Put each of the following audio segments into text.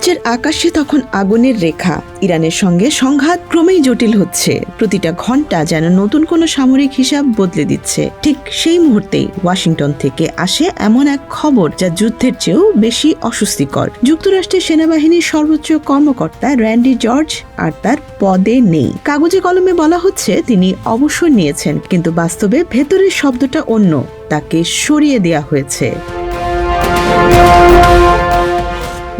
প্রাচ্যের আকাশে তখন আগুনের রেখা। ইরানের সঙ্গে সংঘাত ক্রমেই জটিল হচ্ছে। প্রতিটা ঘন্টা যেন নতুন কোনো সামরিক হিসাব বদলে দিচ্ছে। ঠিক সেই মুহূর্তেই ওয়াশিংটন থেকে আসে এমন এক খবর যা যুদ্ধের চেয়েও বেশি অস্বস্তিকর। যুক্তরাষ্ট্রের সেনাবাহিনীর সর্বোচ্চ কর্মকর্তা র্যান্ডি জর্জ আর তার পদে নেই। কাগজে কলমে বলা হচ্ছে তিনি অবসর নিয়েছেন, কিন্তু বাস্তবে ভেতরের শব্দটা অন্য। তাকে সরিয়ে দেয়া হয়েছে।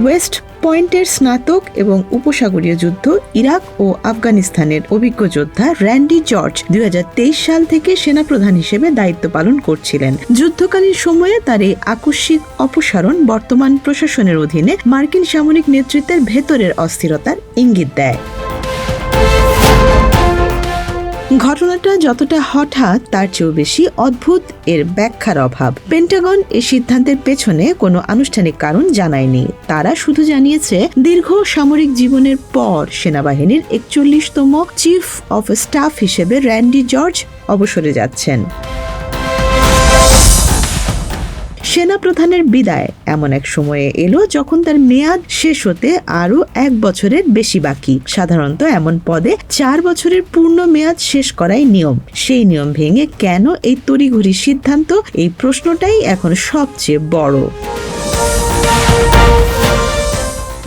ওয়েস্ট পয়েন্টের স্নাতক এবং উপসাগরীয় যুদ্ধ, ইরাক ও আফগানিস্তানের অভিজ্ঞ যোদ্ধা র্যান্ডি জর্জ 2023 সাল থেকে সেনাপ্রধান হিসেবে দায়িত্ব পালন করছিলেন। যুদ্ধকালীন সময়ে তার এই আকস্মিক অপসারণ বর্তমান প্রশাসনের অধীনে মার্কিন সামরিক নেতৃত্বের ভেতরের অস্থিরতার ইঙ্গিত দেয়। ঘটনাটা যতটা হঠাৎ তার চেয়েও বেশি অদ্ভুত এর ব্যাখ্যার অভাব। পেন্টাগন এই সিদ্ধান্তের পেছনে কোনো আনুষ্ঠানিক কারণ জানায়নি। তারা শুধু জানিয়েছে দীর্ঘ সামরিক জীবনের পর সেনাবাহিনীর 41তম চিফ অফ স্টাফ হিসেবে র্যান্ডি জর্জ অবসরে যাচ্ছেন। সেনাপ্রধানের বিদায় এমন এক সময়ে এলো যখন তার মেয়াদ শেষ হতে আরো 1 বছরের বেশি বাকি। সাধারণত এমন পদে 4 বছরের পূর্ণ মেয়াদ শেষ করাই নিয়ম। সেই নিয়ম ভেঙে কেন এই তড়িঘড়ি সিদ্ধান্ত? এই প্রশ্নটাই এখন সবচেয়ে বড়।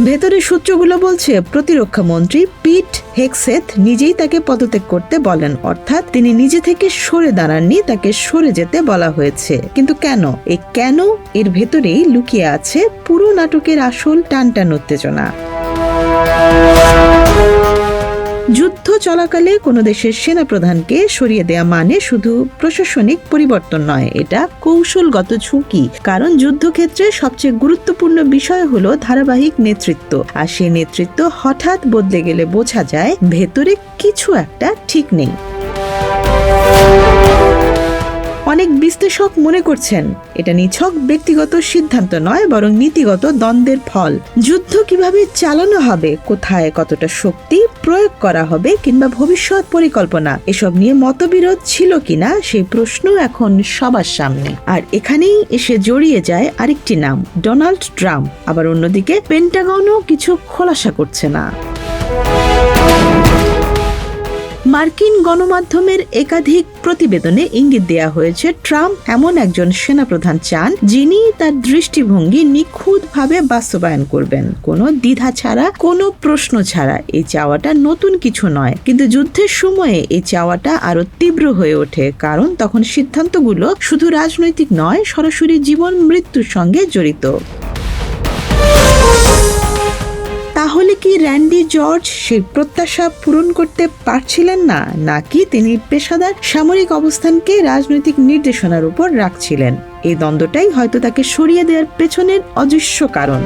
ভেতরের সূত্রগুলো বলছে প্রতিরক্ষা মন্ত্রী পিট হেগসেথ নিজেই তাকে পদত্যাগ করতে বলেন, অর্থাৎ তিনি নিজে থেকে সরে দাঁড়াননি, তাকে সরে যেতে বলা হয়েছে। কিন্তু কেন? এই কেন এর ভেতরেই লুকিয়ে আছে পুরো নাটকের আসল টানটান উত্তেজনা। যুদ্ধ চলাকালে কোনো দেশের সেনাপ্রধানকে সরিয়ে দেয়া মানে শুধু প্রশাসনিক পরিবর্তন নয়, এটা কৌশলগত ঝুঁকি। কারণ যুদ্ধক্ষেত্রে সবচেয়ে গুরুত্বপূর্ণ বিষয় হলো ধারাবাহিক নেতৃত্ব, আর সেই নেতৃত্ব হঠাৎ বদলে গেলে বোঝা যায় ভেতরে কিছু একটা ঠিক নেই। অনেক বিশ্লেষক মনে করছেন এটা নিছক ব্যক্তিগত সিদ্ধান্ত নয়, বরং নীতিগত দ্বন্দ্বের ফল। যুদ্ধ কিভাবে চালানো হবে, কোথায় কতটা শক্তি প্রয়োগ করা হবে, কিংবা ভবিষ্যৎ পরিকল্পনা, এসব নিয়ে মতবিরোধ ছিল কিনা সেই প্রশ্ন এখন সবার সামনে। আর এখানেই এসে জড়িয়ে যায় আরেকটি নাম, ডোনাল্ড ট্রাম্প। আবার অন্যদিকে পেন্টাগনও কিছু খোলাসা করছে না। মার্কিন গণমাধ্যমের একাধিক প্রতিবেদনে ইঙ্গিত দেয়া হয়েছে ট্রাম্প এমন একজন সেনাপ্রধান চান যিনি তার দৃষ্টিভঙ্গি নিখুঁতভাবে বাস্তবায়ন করবেন, কোনো দ্বিধা ছাড়া, কোনো প্রশ্ন ছাড়া। এই চাওয়াটা নতুন কিছু নয়, কিন্তু যুদ্ধের সময়ে এই চাওয়াটা আরো তীব্র হয়ে ওঠে, কারণ তখন সিদ্ধান্তগুলো শুধু রাজনৈতিক নয়, সরাসরি জীবন মৃত্যুর সঙ্গে জড়িত। তাহলে কি র্যান্ডি জর্জ সেই প্রত্যাশা পূরণ করতে পারছিলেন না, নাকি তিনি পেশাদার সামরিক অবস্থানকে রাজনৈতিক নির্দেশনার উপর রাখছিলেন? এই দ্বন্দ্বটাই হয়তো তাকে সরিয়ে দেওয়ার পেছনের অদৃশ্য কারণ।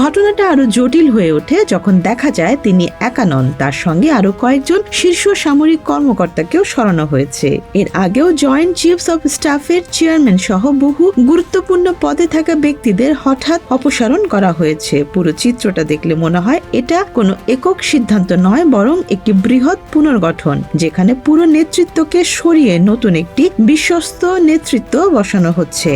ঘটনাটা আরো জটিল হয়ে ওঠে যখন দেখা যায় তিনি একা নন, তার সঙ্গে আরো কয়েকজন শীর্ষ সামরিক কর্মকর্তাকেও সরানো হয়েছে। এর আগেও জয়েন্ট চিফস অফ স্টাফের চেয়ারম্যান সহ বহু গুরুত্বপূর্ণ পদে থাকা ব্যক্তিদের হঠাৎ অপসারণ করা হয়েছে। পুরো চিত্রটা দেখলে মনে হয় এটা কোনো একক সিদ্ধান্ত নয়, বরং একটি বৃহৎ পুনর্গঠন, যেখানে পুরো নেতৃত্বকে সরিয়ে নতুন একটি বিশ্বস্ত নেতৃত্ব বসানো হচ্ছে।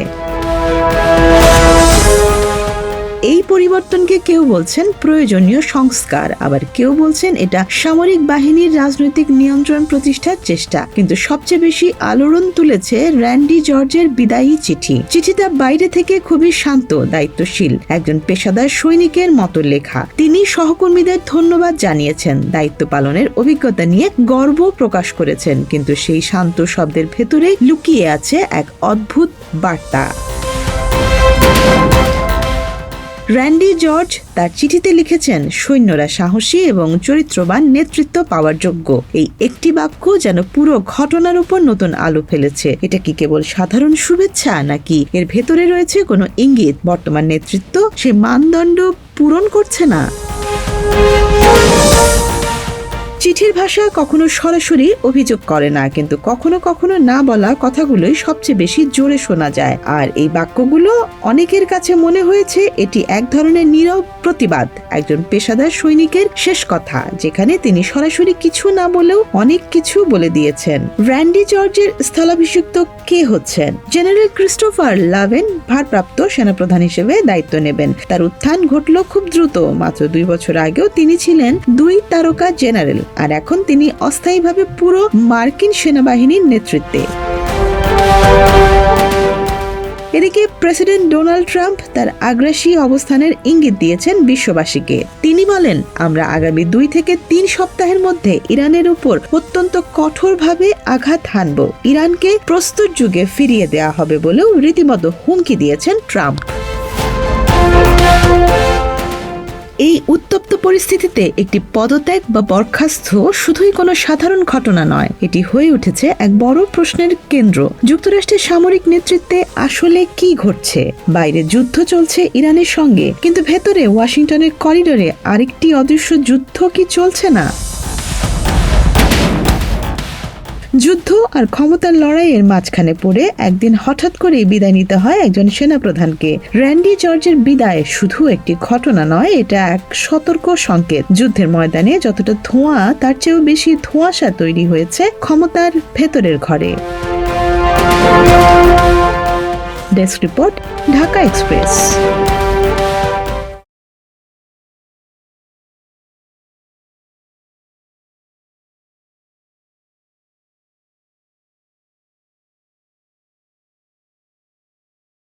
এই পরিবর্তনকে কেউ বলছেন প্রয়োজনীয় সংস্কার, আবার কেউ বলছেন এটা সামরিক বাহিনীর রাজনৈতিক নিয়ন্ত্রণ প্রতিষ্ঠার চেষ্টা। কিন্তু সবচেয়ে বেশি আলোড়ন তুলেছে র্যান্ডি জর্জের বিদায়ী চিঠি। চিঠিটা বাইরে থেকে খুবই শান্ত, দায়িত্বশীল, একজন পেশাদার সৈনিকের মতো লেখা। তিনি সহকর্মীদের ধন্যবাদ জানিয়েছেন, দায়িত্ব পালনের অভিজ্ঞতা নিয়ে গর্ব প্রকাশ করেছেন, কিন্তু সেই শান্ত শব্দের ভেতরে লুকিয়ে আছে এক অদ্ভুত বার্তা। র্যান্ডি জর্জ তার চিঠিতে লিখেছেন, সৈন্যরা সাহসী এবং চরিত্রবান নেতৃত্ব পাওয়ার যোগ্য। এই একটি বাক্য যেন পুরো ঘটনার উপর নতুন আলো ফেলেছে। এটা কি কেবল সাধারণ শুভেচ্ছা, নাকি এর ভেতরে রয়েছে কোনো ইঙ্গিত বর্তমান নেতৃত্ব সে মানদণ্ড পূরণ করছে না? চিঠির ভাষা কখনো সরাসরি অভিযোগ করে না, কিন্তু কখনো কখনো না বলা কথাগুলোই সবচেয়ে বেশি জোরে শোনা যায়। আর এই বাক্যগুলো অনেকের কাছে মনে হয়েছে এটি এক ধরনের নীরব প্রতিবাদ, একজন পেশাদার সৈনিকের শেষ কথা, যেখানে তিনি সরাসরি কিছু না বলেও অনেক কিছু বলে দিয়েছেন। র্যান্ডি জর্জের স্থলাভিষিক্ত কে হচ্ছেন? জেনারেল ক্রিস্টোফার লাভেন ভারপ্রাপ্ত সেনাপ্রধান হিসেবে দায়িত্ব নেবেন। তার উত্থান ঘটল খুব দ্রুত। মাত্র 2 বছর আগেও তিনি ছিলেন 2 তারকা জেনারেল, আর এখন তিনি অস্থায়ীভাবে পুরো মার্কিন সেনাবাহিনীর নেতৃত্বে। এদিকে প্রেসিডেন্ট ডোনাল্ড ট্রাম্প তার আগ্রাসী অবস্থানের ইঙ্গিত দিয়েছেন বিশ্ববাসীকে। তিনি বলেন, আমরা আগামী 2 থেকে 3 সপ্তাহের মধ্যে ইরানের উপর অত্যন্ত কঠোরভাবে আঘাত হানব। ইরানকে প্রস্তুত যুগে ফিরিয়ে দেওয়া হবে বলেও রীতিমতো হুমকি দিয়েছেন ট্রাম্প। এই উত্তপ্ত পরিস্থিতিতে একটি পদত্যাগ বা বরখাস্ত শুধুই কোনো সাধারণ ঘটনা নয়, এটি হয়ে উঠেছে এক বড় প্রশ্নের কেন্দ্র। যুক্তরাষ্ট্রের সামরিক নেতৃত্বে আসলে কি ঘটছে? বাইরে যুদ্ধ চলছে ইরানের সঙ্গে, কিন্তু ভেতরে ওয়াশিংটনের করিডোরে আরেকটি অদৃশ্য যুদ্ধ কি চলছে না? যুদ্ধ আর ক্ষমতার লড়াইয়ের মাঝখানে পড়ে একদিন হঠাৎ করেই বিদায় নিতে হয় একজন সেনাপ্রধানকে। র্যান্ডি জর্জের বিদায় শুধু একটি ঘটনা নয়, এটা এক সতর্ক সংকেত। যুদ্ধের ময়দানে যতটা ধোঁয়া, তার চেয়েও বেশি ধোঁয়াশা তৈরি হয়েছে ক্ষমতার ভেতরের ঘরে। Desk report, Dhaka express.